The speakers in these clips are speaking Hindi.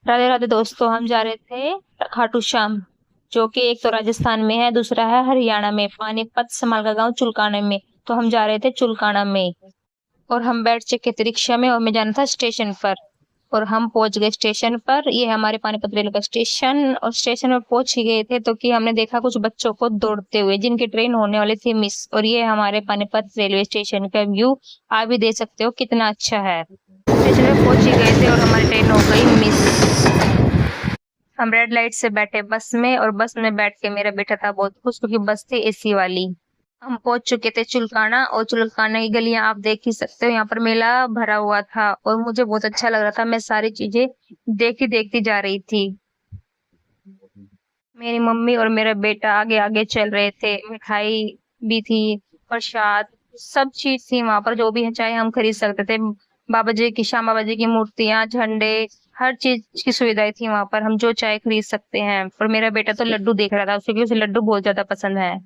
राधे राधे दोस्तों, हम जा रहे थे खाटू श्याम, जो कि एक तो राजस्थान में है, दूसरा है हरियाणा में, पानीपत समाल का गांव चुलकाना में। तो हम जा रहे थे चुलकाना में और हम बैठ चुके थे रिक्शा में और हमें जाना था स्टेशन पर। और हम पहुंच गए स्टेशन पर। ये हमारे पानीपत रेलवे का स्टेशन। और स्टेशन पर पहुंच ही गए थे तो कि हमने देखा कुछ बच्चों को दौड़ते हुए, जिनकी ट्रेन होने वाली थी मिस। और ये हमारे पानीपत रेलवे स्टेशन का व्यू आप भी देख सकते हो, कितना अच्छा है। स्टेशन पे पहुंच ही गए थे और हमारी ट्रेन हो गई मिस। हम रेड लाइट से बैठे बस में और बस में बैठ के मेरा बेटा था बहुत खुश, क्योंकि बस थी एसी वाली। हम पहुंच चुके थे चुलकाना और चुलकाना की गलियां आप देख ही सकते हो। यहाँ पर मेला भरा हुआ था और मुझे बहुत अच्छा लग रहा था। मैं सारी चीजें देखती देखती जा रही थी। मेरी मम्मी और मेरा बेटा आगे आगे चल रहे थे। मिठाई भी थी, प्रसाद, सब चीज थी वहां पर, जो भी है चाहे हम खरीद सकते थे। बाबा जी की, श्याम बाबा जी की मूर्तियां, झंडे, हर चीज की सुविधाएं थी वहां पर। हम जो चाहे खरीद सकते हैं। और मेरा बेटा तो लड्डू देख रहा था, क्योंकि उसे लड्डू बहुत ज्यादा पसंद है।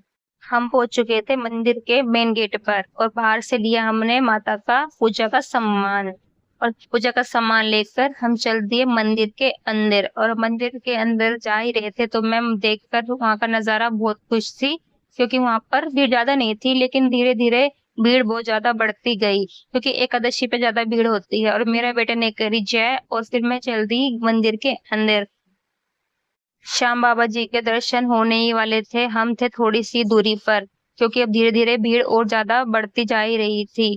हम पहुंच चुके थे मंदिर के मेन गेट पर और बाहर से लिया हमने माता का पूजा का सामान। और पूजा का सामान लेकर हम चल दिए मंदिर के अंदर। और मंदिर के अंदर जा ही रहे थे तो मैं देखकर वहां का नजारा बहुत खुश थी, क्योंकि वहां पर भीड़ ज्यादा नहीं थी, लेकिन धीरे धीरे भीड़ बहुत ज्यादा बढ़ती गई, क्योंकि एकादशी पे ज्यादा भीड़ होती है। और मेरे बेटे ने करी जय और फिर मैं चल दी मंदिर के अंदर। श्याम बाबा जी के दर्शन होने ही वाले थे। हम थे थोड़ी सी दूरी पर, क्योंकि अब धीरे धीरे भीड़ और ज्यादा बढ़ती जा ही रही थी।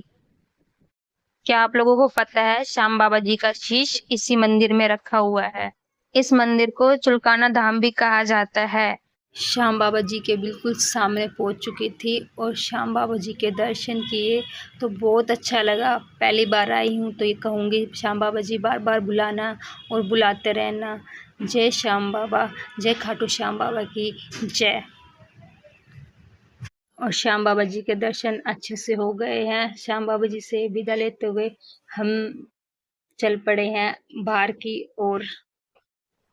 क्या आप लोगों को पता है, श्याम बाबा जी का शीश इसी मंदिर में रखा हुआ है। इस मंदिर को चुलकाना धाम भी कहा जाता है। श्याम बाबा जी के बिल्कुल सामने पहुंच चुकी थी और श्याम बाबा जी के दर्शन किए तो बहुत अच्छा लगा। पहली बार आई हूं तो ये कहूंगी, श्याम बाबा जी बार बार बुलाना और बुलाते रहना। जय श्याम बाबा, जय खाटू श्याम बाबा की जय। और श्याम बाबा जी के दर्शन अच्छे से हो गए हैं। श्याम बाबा जी से विदा लेते हुए हम चल पड़े हैं बाहर की ओर।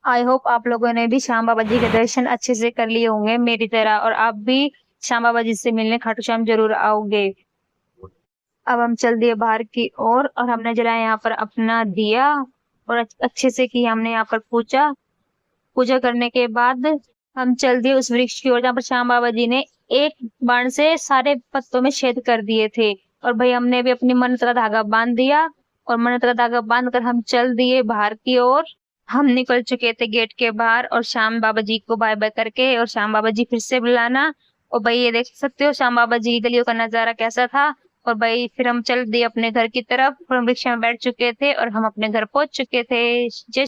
आई होप आप लोगों ने भी श्याम बाबा जी के दर्शन अच्छे से कर लिए होंगे मेरी तरह, और आप भी श्याम बाबा जी से मिलने खाटू श्याम जरूर आओगे। अब हम चल दिए बाहर की ओर और हमने जलाया यहाँ पर अपना दिया और अच्छे से की हमने यहाँ पर पूजा। पूजा करने के बाद हम चल दिए उस वृक्ष की ओर, जहाँ पर श्याम बाबा जी ने एक बाण से सारे पत्तों में छेद कर दिए थे। और भाई हमने भी अपनी मन्नत का धागा बांध दिया और मन्नत का धागा बांध कर हम चल दिए बाहर की ओर। हम निकल चुके थे गेट के बाहर और श्याम बाबा जी को बाय बाय करके, और श्याम बाबा जी फिर से बुलाना। और भाई ये देख सकते हो श्याम बाबा जी की गलियों का नजारा कैसा था। और भाई फिर हम चल दिए अपने घर की तरफ और हम रिक्शा में बैठ चुके थे और हम अपने घर पहुंच चुके थे। जय